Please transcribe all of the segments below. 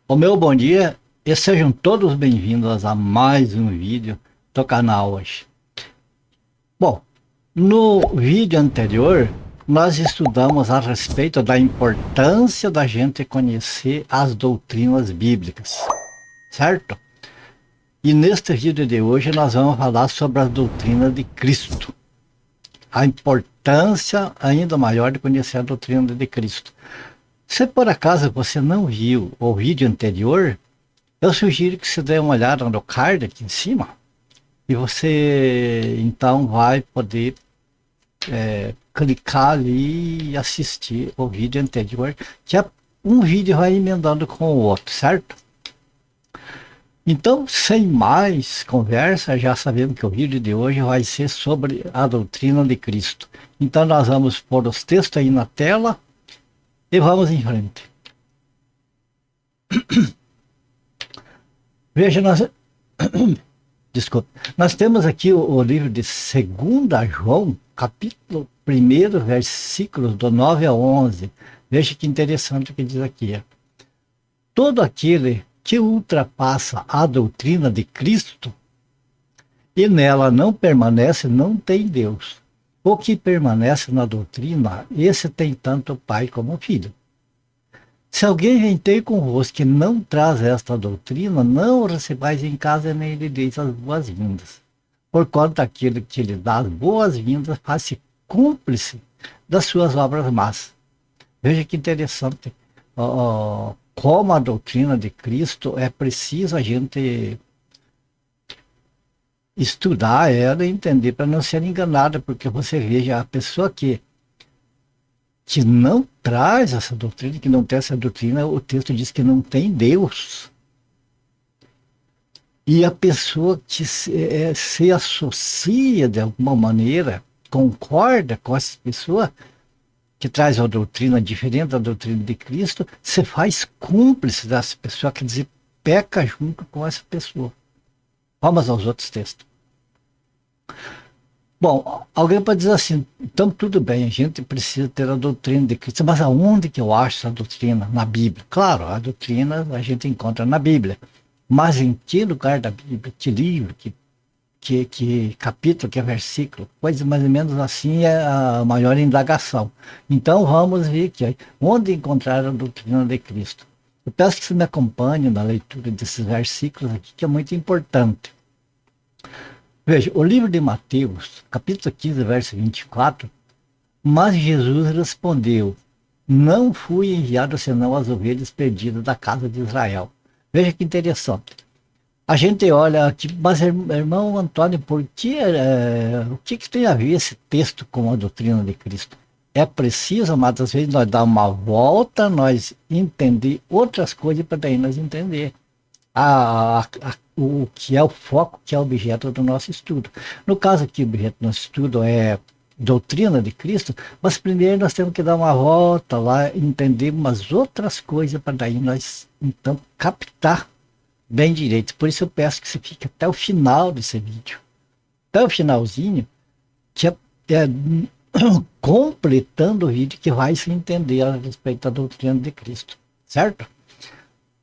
O meu bom dia e sejam todos bem-vindos a mais um vídeo do canal hoje. Bom, no vídeo anterior nós estudamos a respeito da importância da gente conhecer as doutrinas bíblicas, certo? E neste vídeo de hoje nós vamos falar sobre a doutrina de Cristo. A importância ainda maior de conhecer a doutrina de Cristo. Se por acaso você não viu o vídeo anterior, eu sugiro que você dê uma olhada no card aqui em cima e você então vai poder clicar ali e assistir o vídeo anterior, que é um vídeo vai emendando com o outro, certo? Então, sem mais conversa, já sabemos que o vídeo de hoje vai ser sobre a doutrina de Cristo. Então, nós vamos pôr os textos aí na tela e vamos em frente. Veja, desculpe, nós temos aqui o livro de 2 João, capítulo 1, versículos do 9 a 11. Veja que interessante o que diz aqui. Todo aquele que ultrapassa a doutrina de Cristo e nela não permanece, não tem Deus. O que permanece na doutrina, esse tem tanto o Pai como o Filho. Se alguém vem ter convosco que não traz esta doutrina, não o recebais em casa nem lhe deis as boas-vindas. Porquanto aquele que lhe dá as boas-vindas faz-se cúmplice das suas obras más. Veja que interessante. Como a doutrina de Cristo é preciso a gente estudar ela e entender para não ser enganada, porque você veja a pessoa que não traz essa doutrina, que não tem essa doutrina, o texto diz que não tem Deus. E a pessoa que se associa de alguma maneira, concorda com essa pessoa que traz uma doutrina diferente da doutrina de Cristo, se faz cúmplice dessa pessoa, quer dizer, peca junto com essa pessoa. Vamos aos outros textos. Bom, alguém pode dizer assim, então tudo bem, a gente precisa ter a doutrina de Cristo, mas aonde que eu acho essa doutrina? Na Bíblia. Claro, a doutrina a gente encontra na Bíblia, mas em que lugar da Bíblia, que livro, que capítulo, que versículo, coisa mais ou menos assim é a maior indagação. Então vamos ver aqui, onde encontrar a doutrina de Cristo. Eu peço que você me acompanhe na leitura desses versículos aqui, que é muito importante. Veja, o livro de Mateus, capítulo 15, verso 24, mas Jesus respondeu, não fui enviado senão as ovelhas perdidas da casa de Israel. Veja que interessante. A gente olha aqui, mas irmão Antônio, o que tem a ver esse texto com a doutrina de Cristo? É preciso, mas às vezes nós dar uma volta, nós entender outras coisas para daí nós entender o que é o foco, que é o objeto do nosso estudo. No caso aqui, o objeto do nosso estudo é doutrina de Cristo, mas primeiro nós temos que dar uma volta lá, entender umas outras coisas para daí nós, então, captar bem direito. Por isso eu peço que você fique até o final desse vídeo. Até o finalzinho, que é completando o vídeo que vai se entender a respeito da doutrina de Cristo. Certo?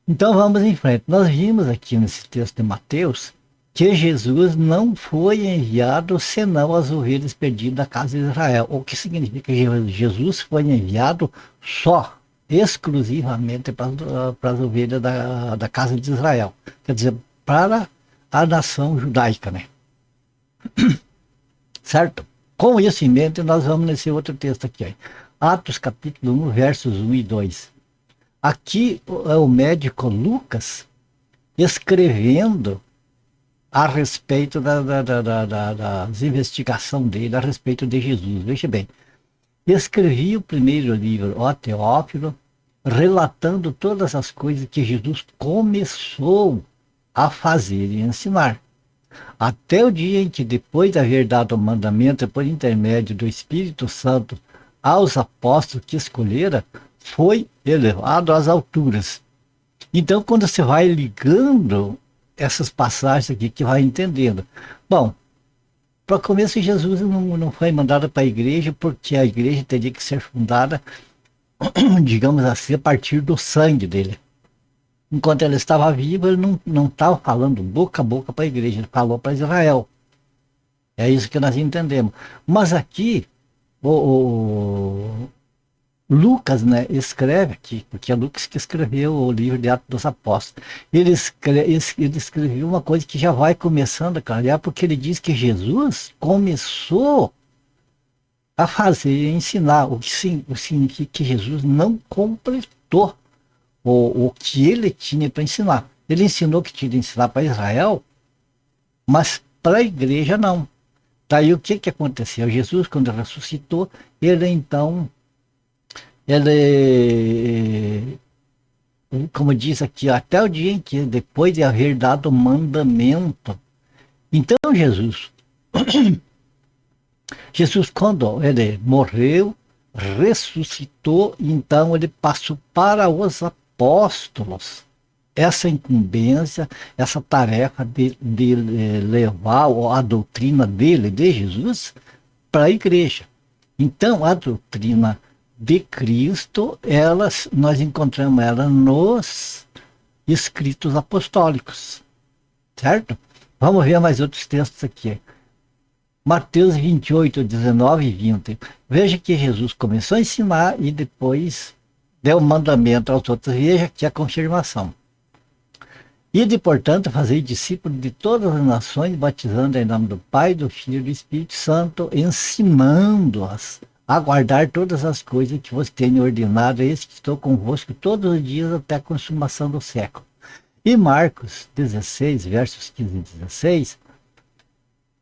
Então vamos em frente. Nós vimos aqui nesse texto de Mateus que Jesus não foi enviado senão as ovelhas perdidas da casa de Israel. O que significa que Jesus foi enviado só, exclusivamente para as ovelhas da casa de Israel. Quer dizer, para a nação judaica, né? Certo? Com isso em mente, nós vamos nesse outro texto aqui. Ó. Atos capítulo 1, versos 1 e 2. Aqui é o médico Lucas escrevendo a respeito das investigações dele, a respeito de Jesus. Veja bem, escrevi o primeiro livro, ó Teófilo, relatando todas as coisas que Jesus começou a fazer e ensinar. Até o dia em que, depois de haver dado o mandamento por intermédio do Espírito Santo aos apóstolos que escolhera, foi elevado às alturas. Então, quando você vai ligando essas passagens aqui, que vai entendendo. Bom, para começo, Jesus não foi mandado para a igreja, porque a igreja teria que ser fundada, digamos assim, a partir do sangue dele. Enquanto ele estava vivo, ele não estava falando boca a boca para a igreja, ele falou para Israel. É isso que nós entendemos. Mas aqui, o Lucas, né, escreve aqui, porque é Lucas que escreveu o livro de Atos dos Apóstolos. Ele escreveu uma coisa que já vai começando a clarear, porque ele diz que Jesus começou a fazer, a ensinar, o que significa que Jesus não completou o que ele tinha para ensinar. Ele ensinou que tinha de ensinar para Israel, mas para a igreja não. Daí o que aconteceu? Jesus, quando ressuscitou, ele então, ele, como diz aqui, até o dia em que, depois de haver dado o mandamento. Então Jesus, quando ele morreu, ressuscitou, então ele passou para os apóstolos essa incumbência, essa tarefa de levar a doutrina dele, de Jesus, para a igreja. Então, a doutrina de Cristo, nós encontramos ela nos escritos apostólicos, certo? Vamos ver mais outros textos aqui. Mateus 28, 19 e 20. Veja que Jesus começou a ensinar e depois deu mandamento aos outros. Veja que é a confirmação. Ide, portanto, fazei discípulos de todas as nações, batizando em nome do Pai, do Filho e do Espírito Santo, ensinando-as a guardar todas as coisas que vos tenho ordenado, eis que estou convosco todos os dias até a consumação do século. E Marcos 16, versos 15 e 16,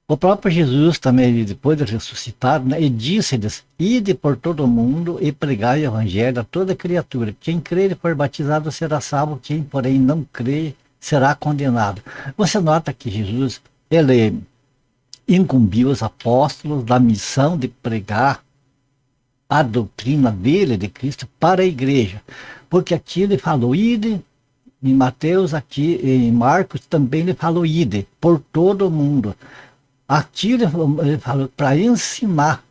o próprio Jesus também, depois de ressuscitado, né, e disse-lhes: ide por todo o mundo e pregai o evangelho a toda criatura. Quem crer e for batizado será salvo, quem, porém, não crer será condenado. Você nota que Jesus, ele incumbiu os apóstolos da missão de pregar a doutrina dele, de Cristo, para a igreja. Porque aqui ele falou: ide, em Mateus, aqui em Marcos também ele falou: ide por todo o mundo. Aqui ele falou para ensinar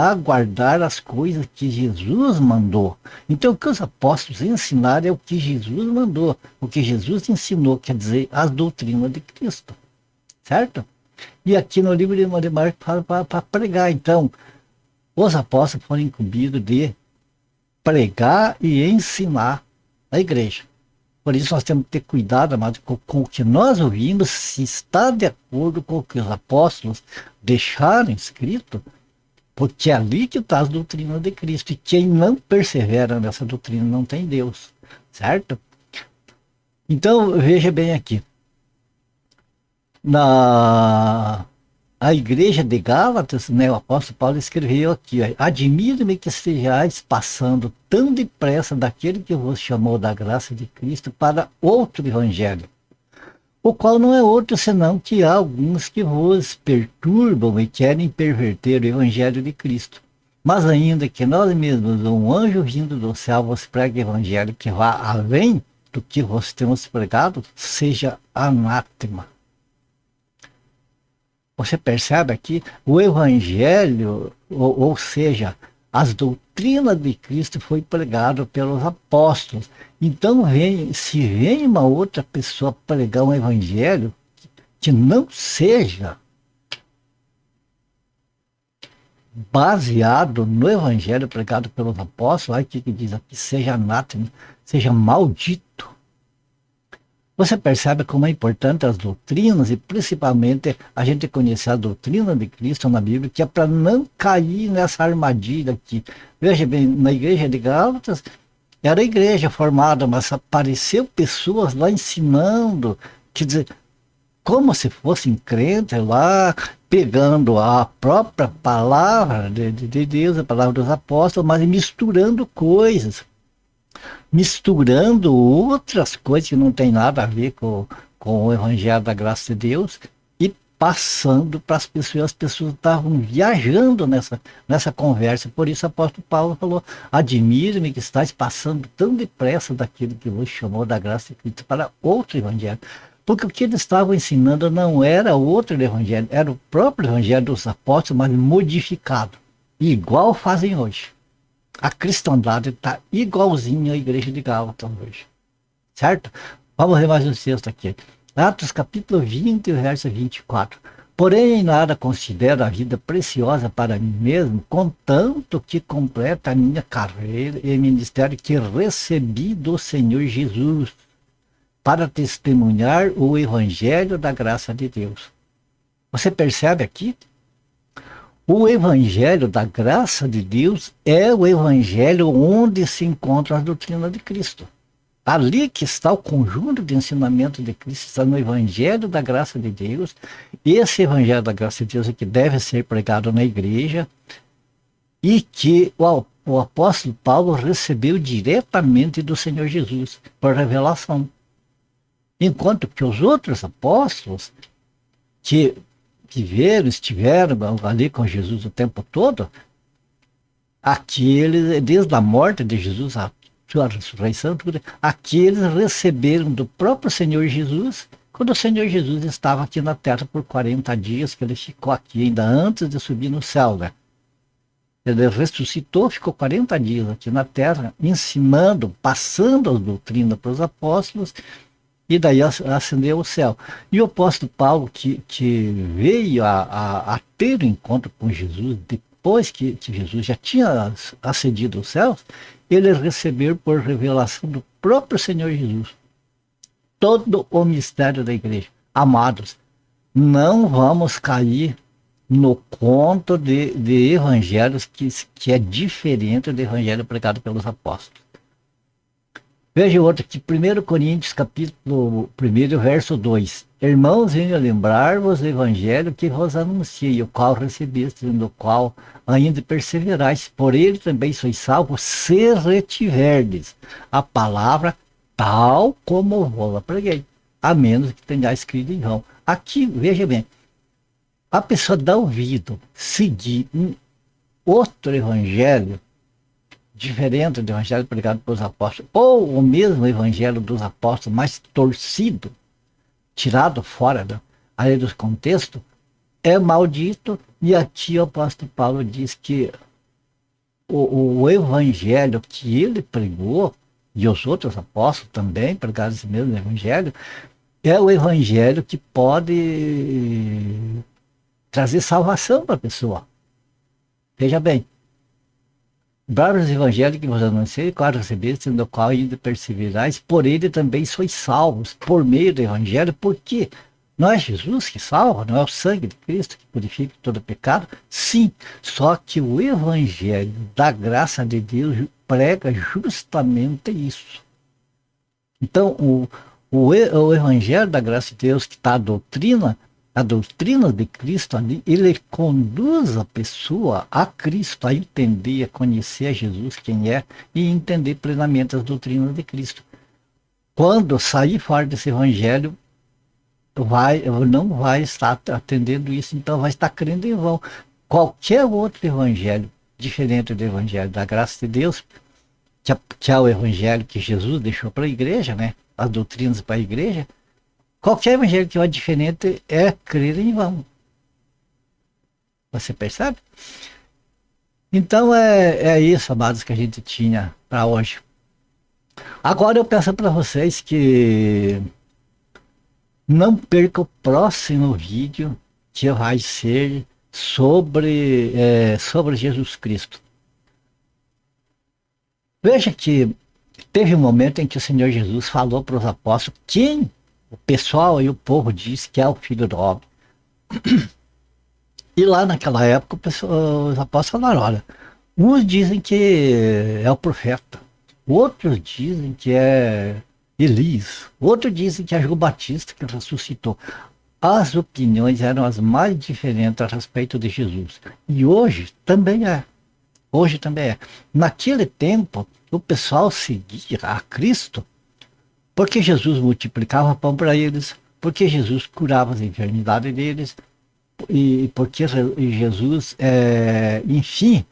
a guardar as coisas que Jesus mandou. Então, o que os apóstolos ensinaram é o que Jesus mandou, o que Jesus ensinou, quer dizer, as doutrinas de Cristo, certo? E aqui no livro de Marcos fala para pregar. Então, os apóstolos foram incumbidos de pregar e ensinar a igreja. Por isso nós temos que ter cuidado, amado, com o que nós ouvimos, se está de acordo com o que os apóstolos deixaram escrito, porque é ali que está a doutrina de Cristo. E quem não persevera nessa doutrina não tem Deus, certo? Então, veja bem aqui. A igreja de Gálatas, né, o apóstolo Paulo escreveu aqui: admiro-me que estejais passando tão depressa daquele que vos chamou da graça de Cristo para outro evangelho, o qual não é outro senão que há alguns que vos perturbam e querem perverter o evangelho de Cristo. Mas ainda que nós mesmos, um anjo vindo do céu, vos pregue o evangelho que vá além do que vos temos pregado, seja anátema. Você percebe aqui o evangelho, ou seja, as doutrinas de Cristo foi pregado pelos apóstolos. Então, se vem uma outra pessoa pregar um evangelho que não seja baseado no evangelho pregado pelos apóstolos, aí que diz aqui: seja anátema, seja maldito. Você percebe como é importante as doutrinas, e principalmente a gente conhecer a doutrina de Cristo na Bíblia, que é para não cair nessa armadilha aqui. Veja bem, na igreja de Gálatas, era a igreja formada, mas apareceu pessoas lá ensinando, quer dizer, como se fossem crentes lá, pegando a própria palavra de Deus, a palavra dos apóstolos, mas misturando coisas, misturando outras coisas que não tem nada a ver com o evangelho da graça de Deus, e passando para as pessoas estavam viajando nessa conversa. Por isso o apóstolo Paulo falou: admiro-me que estáis passando tão depressa daquele que vos chamou da graça de Cristo para outro evangelho. Porque o que eles estavam ensinando não era outro evangelho, era o próprio evangelho dos apóstolos, mas modificado, igual fazem hoje. A cristandade está igualzinha à igreja de Gálatas hoje, certo? Vamos ver mais um texto aqui. Atos capítulo 20, verso 24. Porém, em nada considero a vida preciosa para mim mesmo, contanto que completa a minha carreira e ministério que recebi do Senhor Jesus, para testemunhar o evangelho da graça de Deus. Você percebe aqui? O evangelho da graça de Deus é o evangelho onde se encontra a doutrina de Cristo. Ali que está o conjunto de ensinamento de Cristo, está no evangelho da graça de Deus. Esse evangelho da graça de Deus é que deve ser pregado na igreja e que o apóstolo Paulo recebeu diretamente do Senhor Jesus, por revelação. Enquanto que os outros apóstolos que viveram, estiveram ali com Jesus o tempo todo, aqueles, desde a morte de Jesus, a sua ressurreição, aqueles receberam do próprio Senhor Jesus, quando o Senhor Jesus estava aqui na terra por 40 dias, que ele ficou aqui, ainda antes de subir no céu, né? Ele ressuscitou, ficou 40 dias aqui na terra, ensinando, passando a doutrina para os apóstolos, e daí ascendeu ao céu. E o apóstolo Paulo, que veio a ter o um encontro com Jesus, depois que Jesus já tinha ascendido aos céus, ele recebeu por revelação do próprio Senhor Jesus todo o mistério da igreja. Amados, não vamos cair no conto de evangelhos que é diferente do evangelho pregado pelos apóstolos. Veja outro aqui, 1 Coríntios, capítulo 1, verso 2. Irmãos, venho lembrar-vos do evangelho que vos anunciei, o qual recebestes, no qual ainda perseverais. Por ele também sois salvos, se retiverdes a palavra tal como vos preguei, a menos que tenha escrito em vão. Aqui, veja bem, a pessoa dá ouvido, seguir um outro evangelho, diferente do evangelho pregado pelos apóstolos, ou o mesmo evangelho dos apóstolos, mas torcido, tirado fora ali dos contextos, é maldito. E aqui o apóstolo Paulo diz que o evangelho que ele pregou, e os outros apóstolos também pregaram esse mesmo evangelho, é o evangelho que pode trazer salvação para a pessoa. Veja bem, vários evangelhos que vos anunciei, qual recebeste, no qual ainda perseverais, por ele também sois salvos, por meio do evangelho, porque não é Jesus que salva, não é o sangue de Cristo que purifica todo pecado? Sim, só que o evangelho da graça de Deus prega justamente isso. Então, o evangelho da graça de Deus, que está a doutrina de Cristo ali, ele conduz a pessoa a Cristo, a entender, a conhecer a Jesus, quem é, e entender plenamente as doutrinas de Cristo. Quando sair fora desse evangelho, não vai estar atendendo isso, então vai estar crendo em vão. Qualquer outro evangelho, diferente do evangelho da graça de Deus, que é o evangelho que Jesus deixou para a igreja, né? As doutrinas para a igreja, qualquer evangelho que é diferente é crer em vão. Você percebe? Então é isso, amados, que a gente tinha para hoje. Agora eu peço para vocês que não perca o próximo vídeo, que vai ser sobre Jesus Cristo. Veja que teve um momento em que o Senhor Jesus falou para os apóstolos quem o pessoal e o povo diz que é o Filho do Homem. E lá naquela época os apóstolos falaram, olha, uns dizem que é o profeta, outros dizem que é Elias, outros dizem que é João Batista que ressuscitou. As opiniões eram as mais diferentes a respeito de Jesus. E hoje também é. Hoje também é. Naquele tempo, o pessoal seguia a Cristo porque Jesus multiplicava pão para eles, porque Jesus curava as enfermidades deles, e porque Jesus, enfim,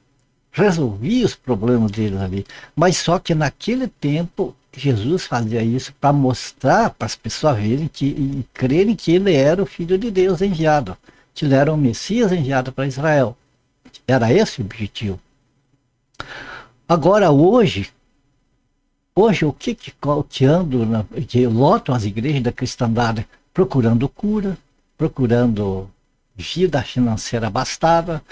resolvia os problemas deles ali. Mas só que naquele tempo, Jesus fazia isso para mostrar para as pessoas verem e crerem que ele era o Filho de Deus enviado, que ele era o Messias enviado para Israel. Era esse o objetivo. Agora, hoje, Hoje, o que ando, que lotam as igrejas da cristandade procurando cura, procurando vida financeira abastada,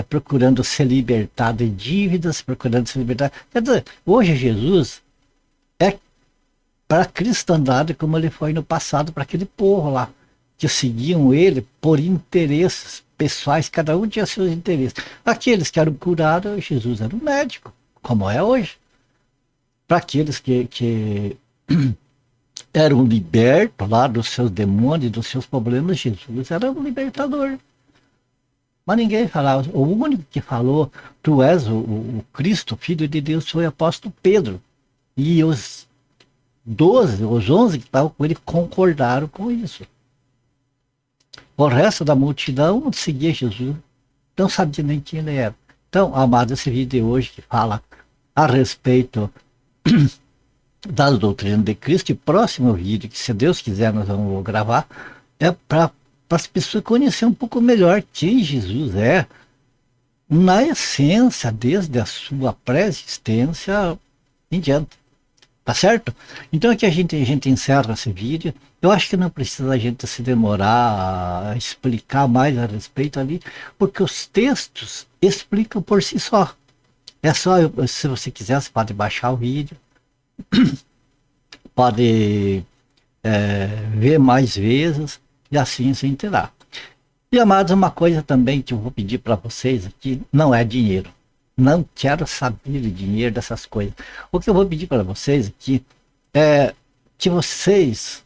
procurando se libertar de dívidas, procurando se libertar. Quer dizer, hoje Jesus é para a cristandade como ele foi no passado para aquele povo lá, que seguiam ele por interesses pessoais, cada um tinha seus interesses. Aqueles que eram curados, Jesus era um médico, como é hoje. Para aqueles que eram libertos lá dos seus demônios, dos seus problemas, Jesus era um libertador. Mas ninguém falava. O único que falou, tu és o Cristo, Filho de Deus, foi o apóstolo Pedro. E os 12, os 11 que estavam com ele concordaram com isso. O resto da multidão não seguia Jesus, não sabia nem quem ele era. Então, amado, esse vídeo de hoje que fala a respeito das doutrinas de Cristo, e próximo vídeo, que se Deus quiser nós vamos gravar, é para as pessoas conhecerem um pouco melhor quem Jesus é, na essência, desde a sua pré-existência em diante. Tá certo? Então aqui a gente encerra esse vídeo. Eu acho que não precisa a gente se demorar a explicar mais a respeito ali, porque os textos explicam por si só. É só, se você quiser, você pode baixar o vídeo, pode ver mais vezes e assim se terá. E amados, uma coisa também que eu vou pedir para vocês aqui, não é dinheiro. Não quero saber de dinheiro, dessas coisas. O que eu vou pedir para vocês aqui é que vocês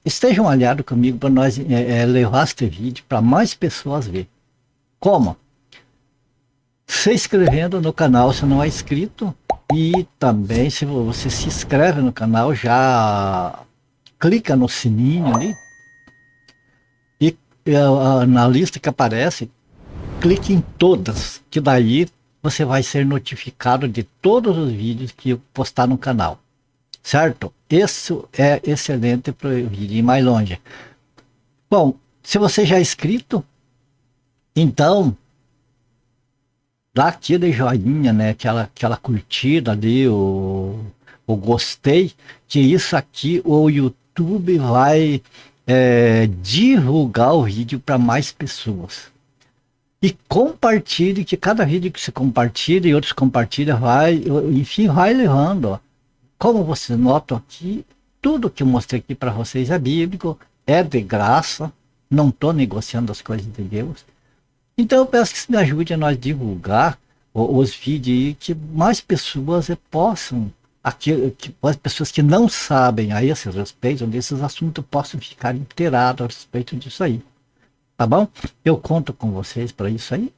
estejam aliados comigo para nós levar este vídeo para mais pessoas ver. Como? Se inscrevendo no canal se não é inscrito, e também se você se inscreve no canal, já clica no sininho ali e na lista que aparece, clique em todas, que daí você vai ser notificado de todos os vídeos que eu postar no canal, certo? Isso é excelente para o vídeo ir mais longe. Bom, se você já é inscrito, então dá aquele joinha, né? Aquela curtida ali, o gostei, que isso aqui o YouTube vai divulgar o vídeo para mais pessoas. E compartilhe, que cada vídeo que você compartilha e outros compartilham, enfim, vai levando. Ó. Como vocês notam aqui, tudo que eu mostrei aqui para vocês é bíblico, é de graça, não estou negociando as coisas de Deus. Então eu peço que você me ajude a nós divulgar os vídeos aí, que mais pessoas possam, as pessoas que não sabem a esse respeito, desses assuntos, possam ficar inteiradas a respeito disso aí. Tá bom? Eu conto com vocês para isso aí.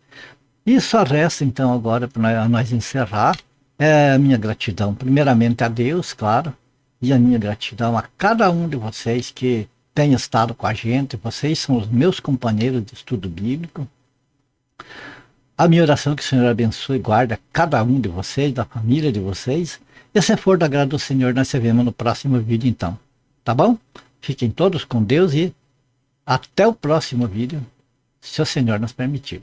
E só resta então agora para nós encerrar a minha gratidão, primeiramente a Deus, claro, e a minha gratidão a cada um de vocês que tem estado com a gente. Vocês são os meus companheiros de estudo bíblico. A minha oração é que o Senhor abençoe e guarde cada um de vocês, da família de vocês. E se for da graça do Senhor, nós se vemos no próximo vídeo então. Tá bom? Fiquem todos com Deus e até o próximo vídeo, se o Senhor nos permitir.